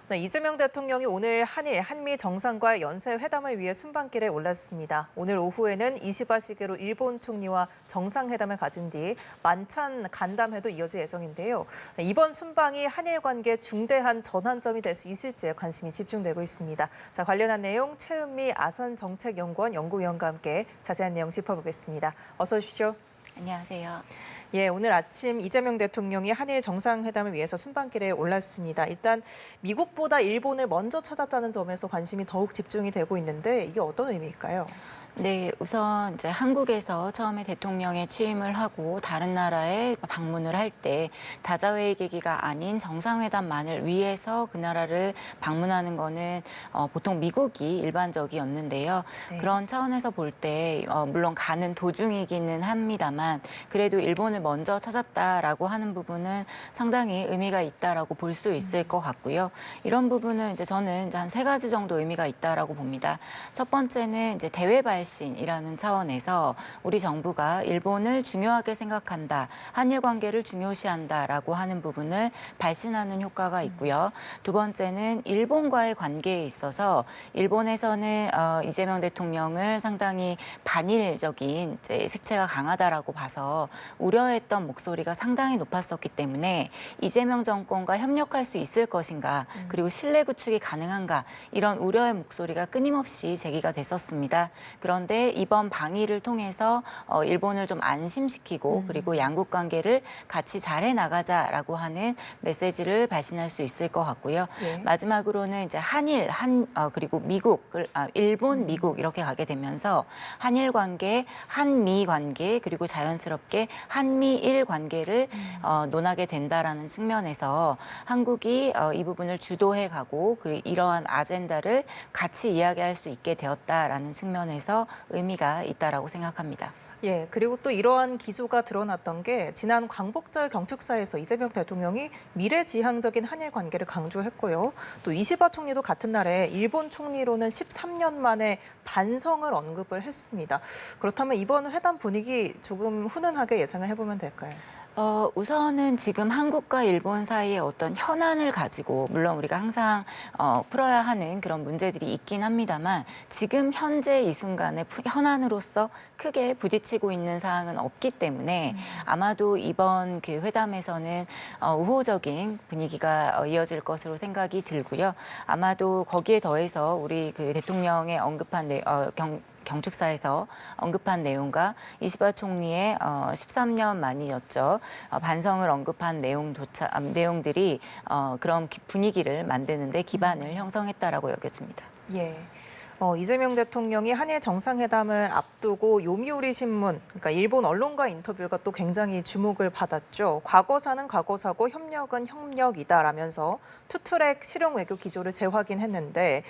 네, 이재명 대통령이 오늘 한일, 한미 정상과의 연쇄 회담을 위해 순방길에 올랐습니다. 오늘 오후에는 이시바 시게로 일본 총리와 정상회담을 가진 뒤 만찬 간담회도 이어질 예정인데요. 네, 이번 순방이 한일 관계 중대한 전환점이 될 수 있을지에 관심이 집중되고 있습니다. 자, 관련한 내용 최은미 아산정책연구원 연구위원과 함께 자세한 내용 짚어보겠습니다. 어서 오십시오. 안녕하세요. 예, 오늘 아침 이재명 대통령이 한일 정상회담을 위해서 순방길에 올랐습니다. 일단 미국보다 일본을 먼저 찾았다는 점에서 관심이 더욱 집중이 되고 있는데 이게 어떤 의미일까요? 네, 우선 이제 한국에서 처음에 대통령에 취임을 하고 다른 나라에 방문을 할 때 다자회의 계기가 아닌 정상회담만을 위해서 그 나라를 방문하는 거는 보통 미국이 일반적이었는데요. 네. 그런 차원에서 볼 때 물론 가는 도중이기는 합니다만 그래도 일본을 먼저 찾았다라고 하는 부분은 상당히 의미가 있다라고 볼 수 있을 것 같고요. 이런 부분은 이제 저는 이제 한 3가지 정도 의미가 있다라고 봅니다. 첫 번째는 이제 대외 발신이라는 차원에서 우리 정부가 일본을 중요하게 생각한다, 한일 관계를 중요시한다라고 하는 부분을 발신하는 효과가 있고요. 두 번째는 일본과의 관계에 있어서 일본에서는 이재명 대통령을 상당히 반일적인 이제 색채가 강하다라고 봐서 우려했던 목소리가 상당히 높았었기 때문에 이재명 정권과 협력할 수 있을 것인가, 그리고 신뢰 구축이 가능한가 이런 우려의 목소리가 끊임없이 제기가 됐었습니다. 그런데 이번 방일을 통해서 일본을 좀 안심시키고 그리고 양국 관계를 같이 잘해 나가자라고 하는 메시지를 발신할 수 있을 것 같고요. 예. 마지막으로는 이제 한일, 그리고 미국, 일본, 미국 이렇게 가게 되면서 한일 관계, 한미 관계 그리고 자연스럽게 한미일 관계를 논하게 된다라는 측면에서 한국이 이 부분을 주도해 가고 이러한 아젠다를 같이 이야기할 수 있게 되었다라는 측면에서 의미가 있다라고 생각합니다. 예, 그리고 또 이러한 기조가 드러났던 게 지난 광복절 경축사에서 이재명 대통령이 미래지향적인 한일 관계를 강조했고요. 또 이시바 총리도 같은 날에 일본 총리로는 13년 만에 반성을 언급을 했습니다. 그렇다면 이번 회담 분위기 조금 훈훈하게 예상을 해보면 될까요? 우선은 지금 한국과 일본 사이에 어떤 현안을 가지고 물론 우리가 항상 풀어야 하는 그런 문제들이 있긴 합니다만 지금 현재 이 순간에 현안으로서 크게 부딪히고 있는 사항은 없기 때문에 아마도 이번 그 회담에서는 우호적인 분위기가 이어질 것으로 생각이 들고요. 아마도 거기에 더해서 우리 그 대통령의 언급한 경축사에서 언급한 내용과 이시바 총리의 13년 만이었죠. 반성을 언급한 내용들이 그런 분위기를 만드는 데 기반을 형성했다라고 여겨집니다. 예. 이재명 대통령이 한일 정상회담을 앞두고 요미우리 신문, 그러니까 일본 언론과 인터뷰가 또 굉장히 주목을 받았죠. 과거사는 과거사고 협력은 협력이다라면서 투트랙 실용 외교 기조를 재확인했는데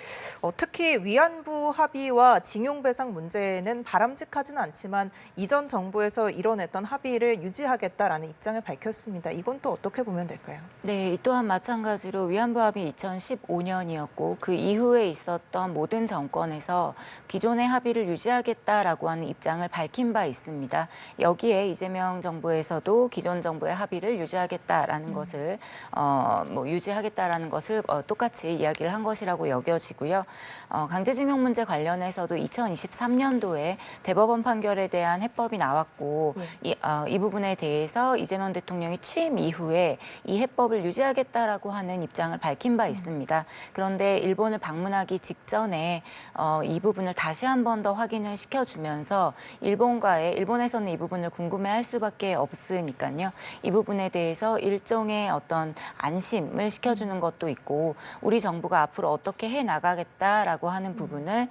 특히 위안부 합의와 징용배상 문제는 바람직하지는 않지만 이전 정부에서 이뤄냈던 합의를 유지하겠다라는 입장을 밝혔습니다. 이건 또 어떻게 보면 될까요? 네, 이 또한 마찬가지로 위안부 합의 2015년이었고 그 이후에 있었던 모든 정권에서 기존의 합의를 유지하겠다라고 하는 입장을 밝힌 바 있습니다. 여기에 이재명 정부에서도 기존 정부의 합의를 유지하겠다라는 것을 유지하겠다라는 것을 똑같이 이야기를 한 것이라고 여겨지고요. 강제징용 문제 관련해서도 2023년도에 대법원 판결에 대한 해법이 나왔고 이 부분에 대해서 이재명 대통령이 취임 이후에 이 해법을 유지하겠다라고 하는 입장을 밝힌 바 있습니다. 그런데 일본을 방문하기 직전에 이 부분을 다시 한 번 더 확인을 시켜주면서 일본에서는 이 부분을 궁금해할 수밖에 없으니까요. 이 부분에 대해서 일종의 어떤 안심을 시켜주는 것도 있고 우리 정부가 앞으로 어떻게 해 나가겠다라고 하는 부분을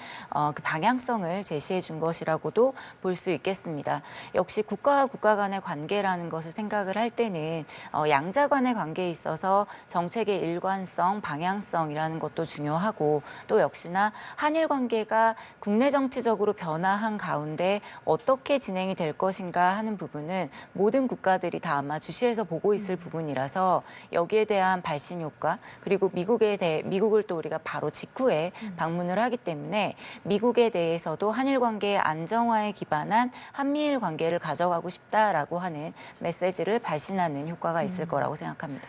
그 방향성을 제시해 준 것이라고도 볼 수 있겠습니다. 역시 국가와 국가 간의 관계라는 것을 생각을 할 때는 양자 간의 관계에 있어서 정책의 일관성, 방향성이라는 것도 중요하고 또 역시나 한일 관계가 국내 정치적으로 변화한 가운데 어떻게 진행이 될 것인가 하는 부분은 모든 국가들이 다 아마 주시해서 보고 있을 부분이라서 여기에 대한 발신 효과 그리고 미국을 또 우리가 바로 직후에 방문을 하기 때문에 미국에 대해서도 한일 관계의 안정화에 기반한 한미일 관계를 가져가고 싶다라고 하는 메시지를 발신하는 효과가 있을 거라고 생각합니다.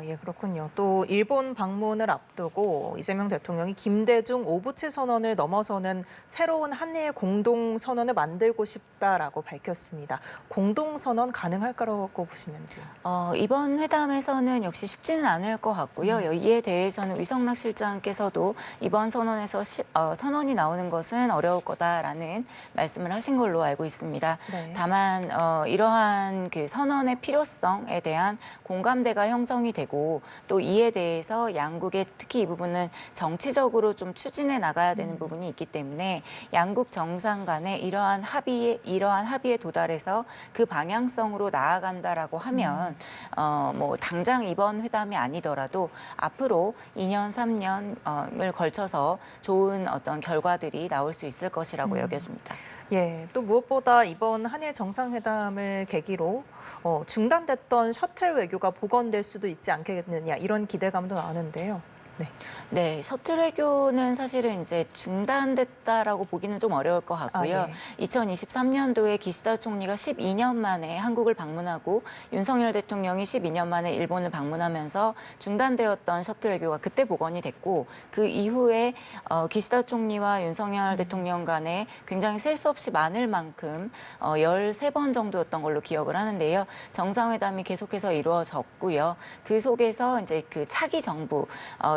예, 그렇군요. 또 일본 방문을 앞두고 이재명 대통령이 김대중 오부치 선언을 넘어서는 새로운 한일 공동 선언을 만들고 싶다라고 밝혔습니다. 공동 선언 가능할까라고 보시는지? 이번 회담에서는 역시 쉽지는 않을 것 같고요. 이에 대해서는 위성락 실장께서도 이번 선언에서 선언이 나오는 것은 어려울 거다라는 말씀을 하신 걸로 알고 있습니다. 네. 다만 이러한 그 선언의 필요성에 대한 공감대가 형성이 되고 또 이에 대해서 양국의 특히 이 부분은 정치적으로 좀 추진해 나가야 되는 부분이 있기 때문에 양국 정상 간에 이러한 합의에 도달해서 그 방향성으로 나아간다라고 하면 뭐 당장 이번 회담이 아니더라도 앞으로 2년, 3년을 걸쳐서 좋은 어떤 결과들이 나올 수 있을 것이라고 여겨집니다. 예, 또 무엇보다 이번 한일 정상회담을 계기로 중단됐던 셔틀 외교가 복원될 수도 있지 않겠느냐 이런 기대감도 나오는데요. 네. 네, 셔틀 외교는 사실은 이제 중단됐다라고 보기는 좀 어려울 것 같고요. 2023년도에 기시다 총리가 12년 만에 한국을 방문하고 윤석열 대통령이 12년 만에 일본을 방문하면서 중단되었던 셔틀 외교가 그때 복원이 됐고 그 이후에 기시다 총리와 윤석열 대통령 간에 굉장히 셀 수 없이 많을 만큼 13번 정도였던 걸로 기억을 하는데요. 정상회담이 계속해서 이루어졌고요. 그 속에서 이제 그 차기 정부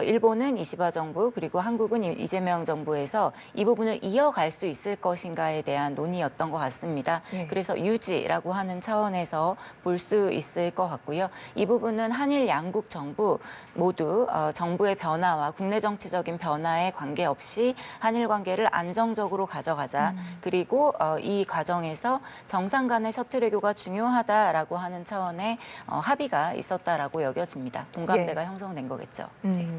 일본은 이시바 정부 그리고 한국은 이재명 정부에서 이 부분을 이어갈 수 있을 것인가에 대한 논의였던 것 같습니다. 그래서 유지라고 하는 차원에서 볼 수 있을 것 같고요. 이 부분은 한일 양국 정부 모두 정부의 변화와 국내 정치적인 변화에 관계없이 한일 관계를 안정적으로 가져가자. 그리고 이 과정에서 정상 간의 셔틀 외교가 중요하다라고 하는 차원의 합의가 있었다라고 여겨집니다. 공감대가 형성된 거겠죠.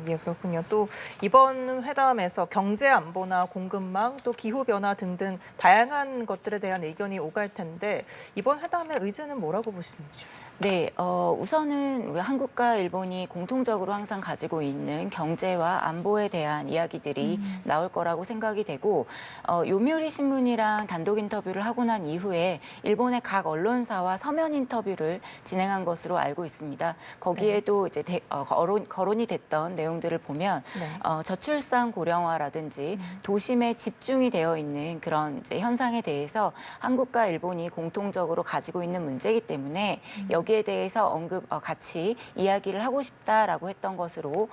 예, 그렇군요. 또 이번 회담에서 경제 안보나 공급망, 또 기후 변화 등등 다양한 것들에 대한 의견이 오갈 텐데 이번 회담의 의제는 뭐라고 보시는지요? 네, 우선은 우리 한국과 일본이 공통적으로 항상 가지고 있는 경제와 안보에 대한 이야기들이 나올 거라고 생각이 되고 요미우리 신문이랑 단독 인터뷰를 하고 난 이후에 일본의 각 언론사와 서면 인터뷰를 진행한 것으로 알고 있습니다. 거기에도 이제 거론이 됐던 내용들을 보면 저출산 고령화라든지 도심에 집중이 되어 있는 그런 이제 현상에 대해서 한국과 일본이 공통적으로 가지고 있는 문제이기 때문에 여기에 대해서 같이 이야기를 하고 싶다라고 했던 것으로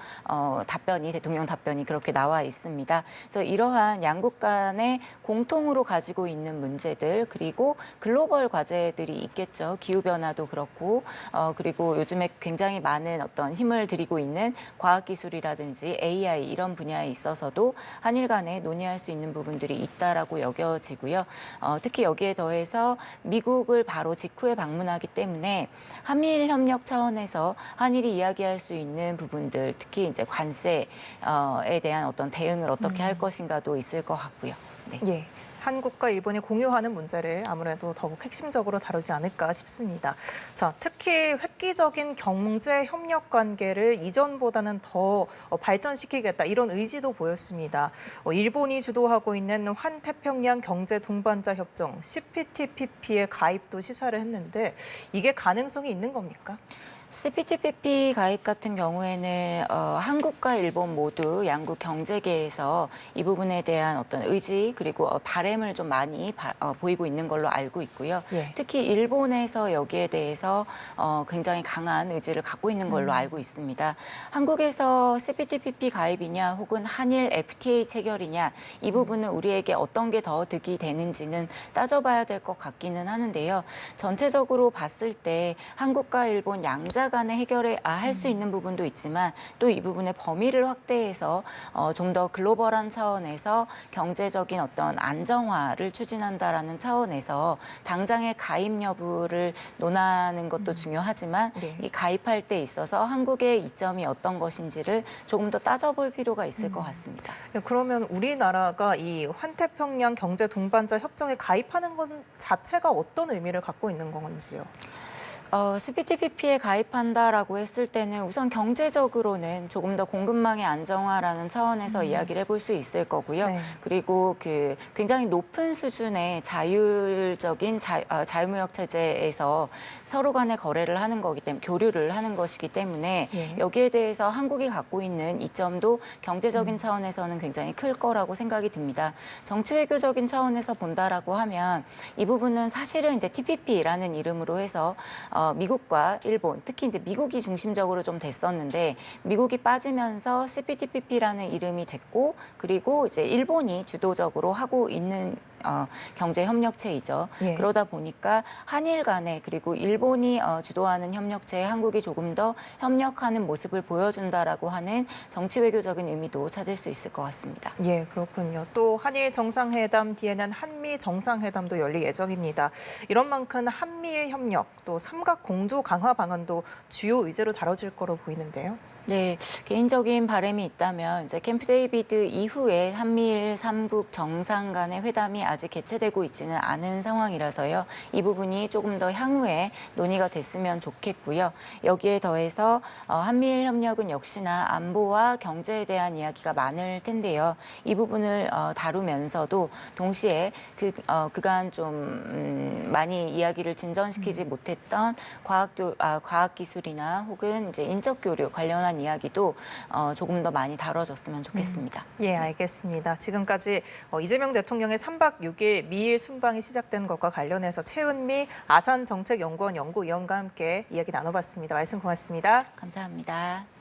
대통령 답변이 그렇게 나와 있습니다. 그래서 이러한 양국 간의 공통으로 가지고 있는 문제들 그리고 글로벌 과제들이 있겠죠. 기후 변화도 그렇고 그리고 요즘에 굉장히 많은 어떤 힘을 들이고 있는 과학 기술이라든지 AI 이런 분야에 있어서도 한일 간에 논의할 수 있는 부분들이 있다라고 여겨지고요. 특히 여기에 더해서 미국을 바로 직후에 방문하기 때문에 한미일 협력 차원에서 한일이 이야기할 수 있는 부분들, 특히 이제 관세에 대한 어떤 대응을 어떻게 할 것인가도 있을 것 같고요. 네. 예. 한국과 일본이 공유하는 문제를 아무래도 더욱 핵심적으로 다루지 않을까 싶습니다. 자, 특히 획기적인 경제 협력 관계를 이전보다는 더 발전시키겠다 이런 의지도 보였습니다. 일본이 주도하고 있는 환태평양 경제 동반자 협정 CPTPP에 가입도 시사를 했는데 이게 가능성이 있는 겁니까? CPTPP 가입 같은 경우에는 한국과 일본 모두 양국 경제계에서 이 부분에 대한 어떤 의지 그리고 바람을 좀 많이 보이고 있는 걸로 알고 있고요. 특히 일본에서 여기에 대해서 굉장히 강한 의지를 갖고 있는 걸로 알고 있습니다. 한국에서 CPTPP 가입이냐 혹은 한일 FTA 체결이냐 이 부분은 우리에게 어떤 게 더 득이 되는지는 따져봐야 될 것 같기는 하는데요. 전체적으로 봤을 때 한국과 일본 양자 간에 할 수 있는 부분도 있지만 또 이 부분의 범위를 확대해서 좀 더 글로벌한 차원에서 경제적인 어떤 안정화를 추진한다라는 차원에서 당장의 가입 여부를 논하는 것도 중요하지만 이 가입할 때 있어서 한국의 이점이 어떤 것인지를 조금 더 따져볼 필요가 있을 것 같습니다. 그러면 우리나라가 이 환태평양 경제 동반자 협정에 가입하는 것 자체가 어떤 의미를 갖고 있는 건지요? CPTPP에 가입한다라고 했을 때는 우선 경제적으로는 조금 더 공급망의 안정화라는 차원에서 이야기를 해볼 수 있을 거고요. 그리고 그 굉장히 높은 수준의 자율적인 자유무역 체제에서 서로 간의 거래를 하는 거기 때문에 교류를 하는 것이기 때문에 예. 여기에 대해서 한국이 갖고 있는 이점도 경제적인 차원에서는 굉장히 클 거라고 생각이 듭니다. 정치 외교적인 차원에서 본다라고 하면 이 부분은 사실은 이제 TPP라는 이름으로 해서 미국과 일본, 특히 이제 미국이 중심적으로 좀 됐었는데 미국이 빠지면서 CPTPP라는 이름이 됐고 그리고 이제 일본이 주도적으로 하고 있는 경제 협력체이죠. 예. 그러다 보니까 한일 간에 그리고 일본이 주도하는 협력체에 한국이 조금 더 협력하는 모습을 보여준다라고 하는 정치 외교적인 의미도 찾을 수 있을 것 같습니다. 예, 그렇군요. 또 한일 정상회담 뒤에는 한미 정상회담도 열릴 예정입니다. 이런 만큼 한미일 협력, 또 삼각 공조 강화 방안도 주요 의제로 다뤄질 거로 보이는데요. 네, 개인적인 바람이 있다면 이제 캠프 데이비드 이후에 한미일 3국 정상 간의 회담이 아직 개최되고 있지는 않은 상황이라서요. 이 부분이 조금 더 향후에 논의가 됐으면 좋겠고요. 여기에 더해서 한미일 협력은 역시나 안보와 경제에 대한 이야기가 많을 텐데요. 이 부분을 다루면서도 동시에 그간 좀 많이 이야기를 진전시키지 못했던 과학기술이나 혹은 이제 인적 교류 관련한 이야기도 조금 더 많이 다뤄졌으면 좋겠습니다. 예, 알겠습니다. 지금까지 이재명 대통령의 3박 6일 미일 순방이 시작된 것과 관련해서 최은미 아산정책연구원 연구위원과 함께 이야기 나눠봤습니다. 말씀 고맙습니다. 감사합니다.